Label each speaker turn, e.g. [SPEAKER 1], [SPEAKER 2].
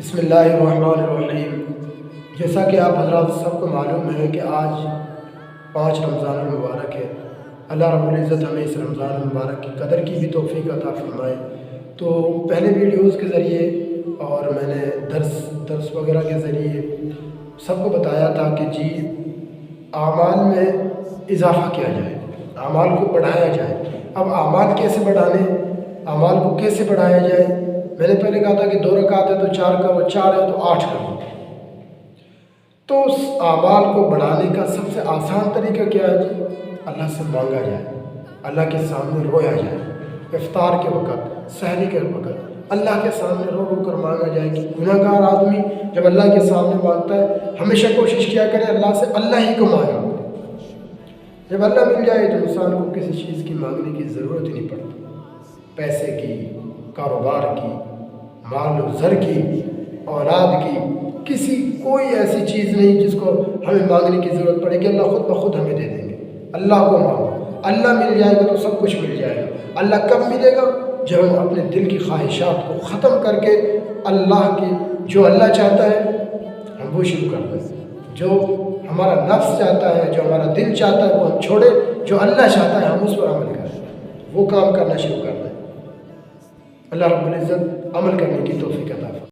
[SPEAKER 1] बिस्मिल्लाहिर्रहमानिर्रहीम। जैसा कि आप हज़रात सबको मालूम है कि आज 5 रमज़ान मुबारक है। अल्लाह रब्बुल इज़्ज़त हमें इस रमज़ान मुबारक की कदर की भी तौफ़ीक अता फ़रमाए। तो पहले वीडियोज़ के ज़रिए और मैंने दर्स वगैरह के ज़रिए सबको बताया था कि जी आमाल में इजाफ़ा किया जाए, आमाल को बढ़ाया जाए। अब आमाल कैसे बढ़ाने, आमाल को कैसे बढ़ाया जाए? मैंने पहले कहा था कि 2 रकात है तो 4 करो, 4 है तो 8 करो। तो उस आमाल को बढ़ाने का सबसे आसान तरीका क्या है जी? अल्लाह से मांगा जाए, अल्लाह के सामने रोया जाए। इफ्तार के वक़्त, सहरी के वक़्त अल्लाह के सामने रो रो कर मांगा जाए कि गुनहगार आदमी जब अल्लाह के सामने मांगता है हमेशा कोशिश किया करे अल्लाह से अल्लाह ही को मांगा। जब अल्लाह मिल जाए तो इंसान को किसी चीज़ की मांगने की ज़रूरत ही नहीं पड़ती। पैसे की, कारोबार की, माल और ज़र की, औलाद की, कोई ऐसी चीज़ नहीं जिसको हमें मांगने की ज़रूरत पड़ेगी। अल्लाह खुद ब खुद हमें दे देंगे। अल्लाह को मांगो, अल्लाह मिल जाएगा तो सब कुछ मिल जाएगा। अल्लाह कब मिलेगा? जब हम अपने दिल की ख्वाहिशात को ख़त्म करके अल्लाह की जो अल्लाह चाहता है हम वो शुरू कर दें। जो हमारा नफ्स चाहता है, जो हमारा दिल चाहता है वो हम छोड़े, जो अल्लाह चाहता है हम उस पर अमल करें, वो काम करना शुरू कर दें। अल्लाह रब्बुल इज़्ज़त अमल करने की तौफ़ीक अता फरमाए।